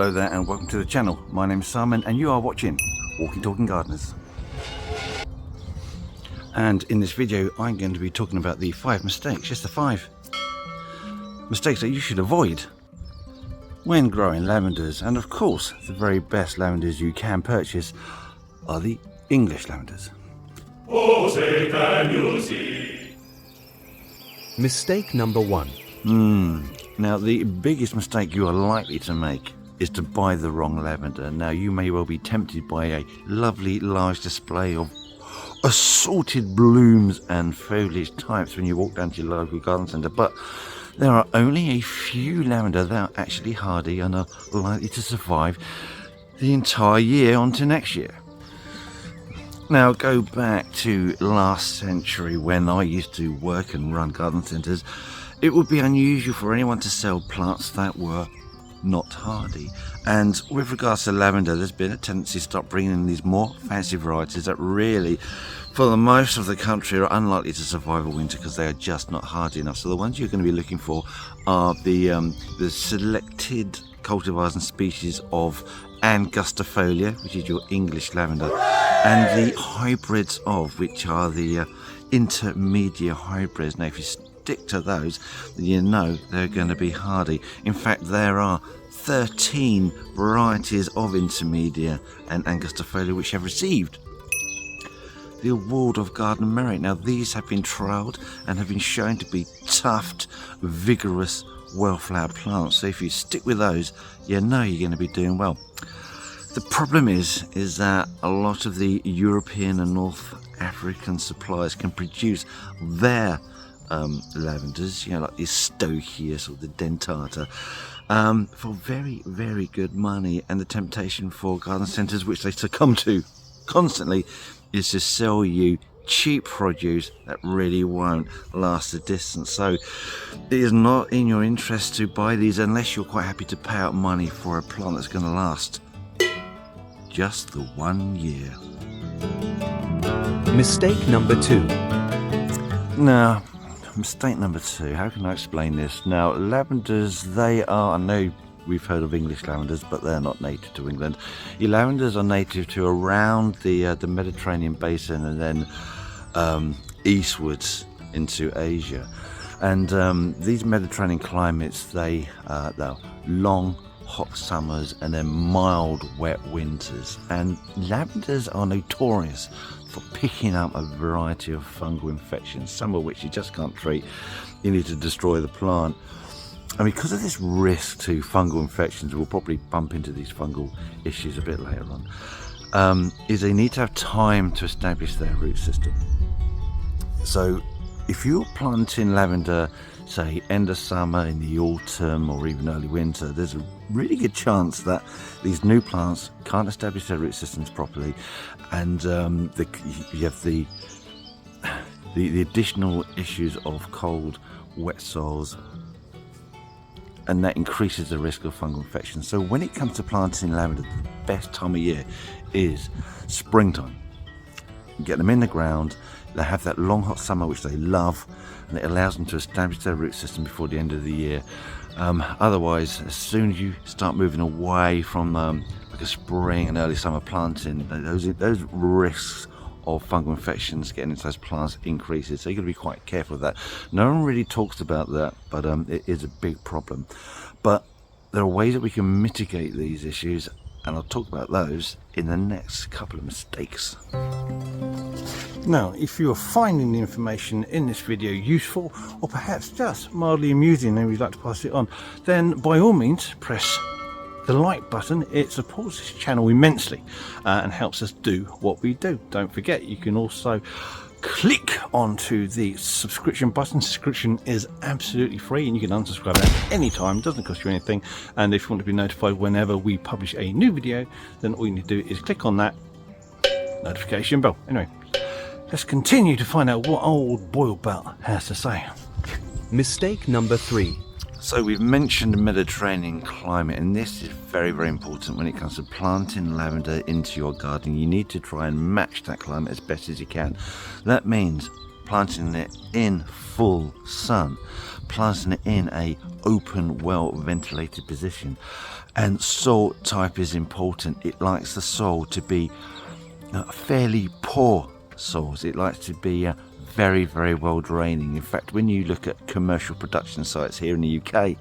Hello there and welcome to the channel. My name is Simon and you are watching Walking Talking Gardeners. And in this video I'm going to be talking about the 5 mistakes, just the 5 mistakes that you should avoid when growing lavenders. And of course the very best lavenders you can purchase are the English lavenders. Oh, say can you see? Mistake number 1. Now the biggest mistake you are likely to make is to buy the wrong lavender. Now you may well be tempted by a lovely large display of assorted blooms and foliage types when you walk down to your local garden centre, but there are only a few lavender that are actually hardy and are likely to survive the entire year onto next year. Now go back to last century when I used to work and run garden centres. It would be unusual for anyone to sell plants that were not hardy, and with regards to lavender there's been a tendency to start bringing in these more fancy varieties that really for the most of the country are unlikely to survive a winter because they are just not hardy enough. So the ones you're going to be looking for are the selected cultivars and species of angustifolia, which is your English lavender, and the hybrids of, which are the intermediate hybrids. Now if you stick to those, then you know they're going to be hardy. In fact, there are 13 varieties of intermedia and angustifolia which have received the award of garden merit. Now these have been trialled and have been shown to be tufted, vigorous, well-flowered plants. So if you stick with those, you know you're going to be doing well. The problem is that a lot of the European and North African suppliers can produce their lavenders, you know, like the Stoichus or the Dentata, for very, very good money, and the temptation for garden centres, which they succumb to constantly, is to sell you cheap produce that really won't last the distance. So it is not in your interest to buy these unless you're quite happy to pay out money for a plant that's going to last just the 1 year. Mistake number 2. Now, mistake number 2, how can I explain this? Now, lavenders, they are, I know we've heard of English lavenders, but they're not native to England. Your lavenders are native to around the Mediterranean basin and then eastwards into Asia. And these Mediterranean climates, they're long, hot summers and then mild, wet winters. And lavenders are notorious for picking up a variety of fungal infections, some of which you just can't treat. You need to destroy the plant. And because of this risk to fungal infections, we'll probably bump into these fungal issues a bit later on, is they need to have time to establish their root system. So if you're planting lavender, say end of summer, in the autumn or even early winter, there's a really good chance that these new plants can't establish their root systems properly, and you have the additional issues of cold, wet soils, and that increases the risk of fungal infection. So when it comes to planting lavender, the best time of year is springtime. You get them in the ground, they have that long hot summer which they love, and it allows them to establish their root system before the end of the year. Otherwise, as soon as you start moving away from like a spring and early summer planting, those risks of fungal infections getting into those plants increases. So you've got to be quite careful of that. No one really talks about that, but it is a big problem. But there are ways that we can mitigate these issues, and I'll talk about those in the next couple of mistakes. Now, if you are finding the information in this video useful or perhaps just mildly amusing and you'd like to pass it on, then by all means press the like button. It supports this channel immensely and helps us do what we do. Don't forget, you can also click onto the subscription button. Subscription is absolutely free and you can unsubscribe at any time. It doesn't cost you anything, and if you want to be notified whenever we publish a new video, then all you need to do is click on that notification bell. Anyway, let's continue to find out what old Boyle Belt has to say. Mistake number 3. So we've mentioned the Mediterranean climate, and this is very, very important when it comes to planting lavender into your garden. You need to try and match that climate as best as you can. That means planting it in full sun, planting it in a open, well ventilated position. And soil type is important. It likes the soil to be fairly poor soils. It likes to be very, very well draining. In fact, when you look at commercial production sites here in the UK,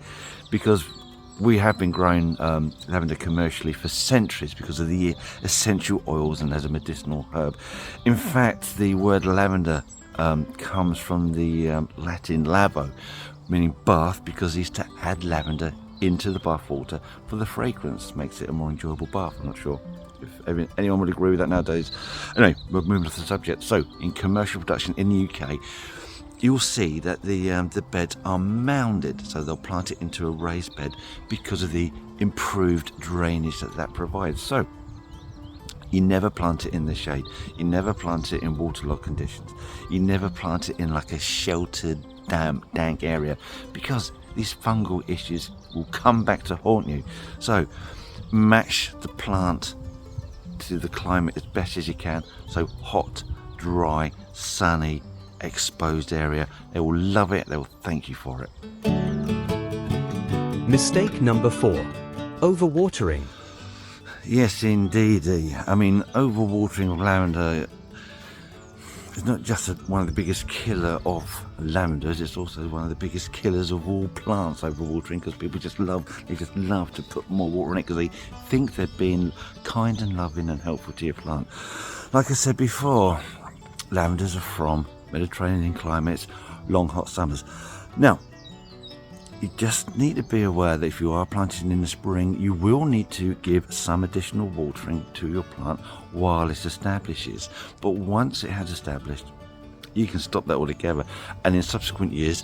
because we have been growing lavender commercially for centuries because of the essential oils and as a medicinal herb. In fact, the word lavender comes from the Latin lavo, meaning bath, because he used to add lavender into the bath water for the fragrance. Makes it a more enjoyable bath. I'm not sure if anyone would agree with that nowadays. Anyway, we're moving on to the subject. So, in commercial production in the UK, you'll see that the beds are mounded, so they'll plant it into a raised bed because of the improved drainage that provides. So you never plant it in the shade, you never plant it in waterlogged conditions, you never plant it in like a sheltered, damp, dank area, because these fungal issues will come back to haunt you. So match the plant to the climate as best as you can. So hot, dry, sunny, exposed area. They will love it. They will thank you for it. Mistake number 4. Overwatering. Yes, indeed. I mean, overwatering of lavender is not just one of the biggest killer of lavenders. It's also one of the biggest killers of all plants. Overwatering, because people just love to put more water on it because they think they're being kind and loving and helpful to your plant. Like I said before, lavenders are from Mediterranean climates, long hot summers. Now, you just need to be aware that if you are planting in the spring, you will need to give some additional watering to your plant while it establishes. But once it has established, you can stop that altogether, and in subsequent years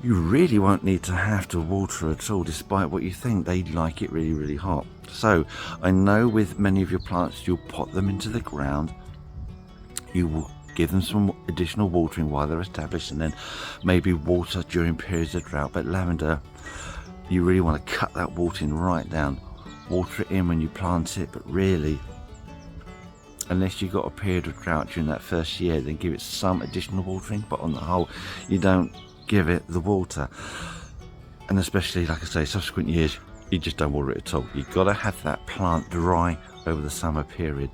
you really won't need to have to water at all, despite what you think. They like it really, really hot. So I know with many of your plants, you'll pot them into the ground, you will give them some additional watering while they're established, and then maybe water during periods of drought. But lavender, you really want to cut that watering right down. Water it in when you plant it, but really, unless you've got a period of drought during that first year, then give it some additional watering, but on the whole, you don't give it the water. And especially, like I say, subsequent years, you just don't water it at all. You've got to have that plant dry over the summer period.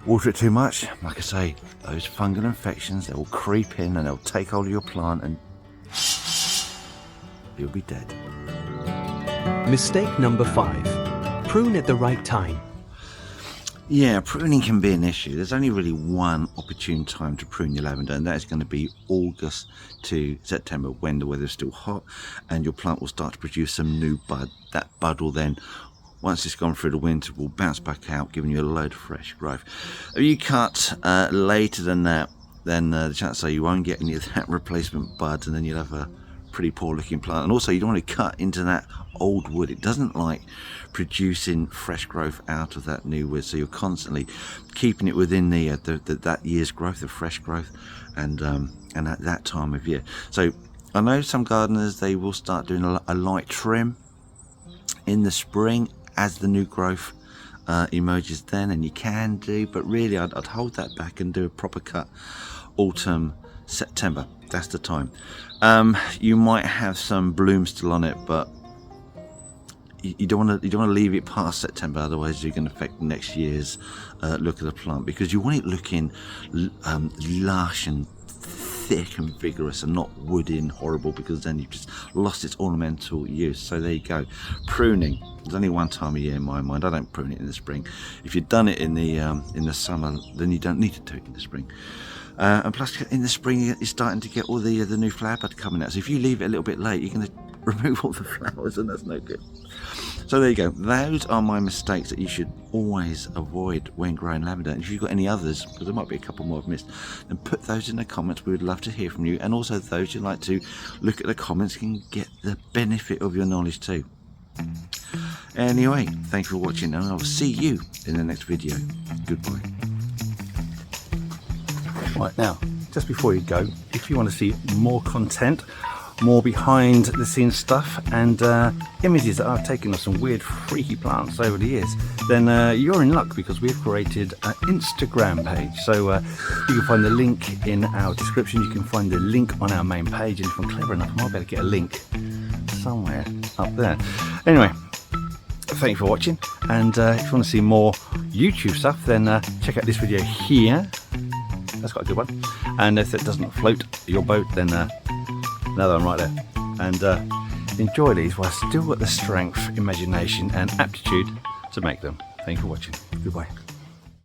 Water it too much, like I say, those fungal infections, they will creep in and they'll take hold of your plant and you'll be dead. Mistake number 5. Prune at the right time. Yeah, pruning can be an issue. There's only really one opportune time to prune your lavender, and that is going to be August to September, when the weather's still hot and your plant will start to produce some new bud. That bud will then, once it's gone through the winter, will bounce back out, giving you a load of fresh growth. If you cut later than that, then the chances are you won't get any of that replacement bud, and then you'll have a pretty poor looking plant. And also, you don't want to cut into that old wood. It doesn't like producing fresh growth out of that new wood, so you're constantly keeping it within that year's growth of fresh growth, and at that time of year. So I know some gardeners, they will start doing a light trim in the spring as the new growth emerges then, and you can do, but really I'd hold that back and do a proper cut autumn, September. That's the time. You might have some bloom still on it, but you don't want to leave it past September, otherwise you're going to affect next year's look of the plant, because you want it looking lush and thick and vigorous, and not woody and horrible, because then you've just lost its ornamental use. So there you go. Pruning, there's only one time a year in my mind. I don't prune it in the spring. If you've done it in the summer, then you don't need to do it in the spring. And plus, in the spring, you're starting to get all the new flower bud coming out. So if you leave it a little bit late, you're going to remove all the flowers, and that's no good. So there you go. Those are my mistakes that you should always avoid when growing lavender. And if you've got any others, because there might be a couple more I've missed, then put those in the comments. We would love to hear from you. And also those who'd like to look at the comments can get the benefit of your knowledge too. Anyway, thank you for watching, and I'll see you in the next video. Goodbye. Right, now, just before you go, if you want to see more content, more behind the scenes stuff, and images that I've taken of some weird freaky plants over the years, then you're in luck, because we've created an Instagram page. So you can find the link in our description. You can find the link on our main page, and if I'm clever enough, I might be able to get a link somewhere up there. Anyway, thank you for watching, and if you want to see more YouTube stuff, then check out this video here. That's quite a good one. And if it doesn't float your boat, then another one right there. And enjoy these while still got the strength, imagination and aptitude to make them. Thank you for watching. Goodbye.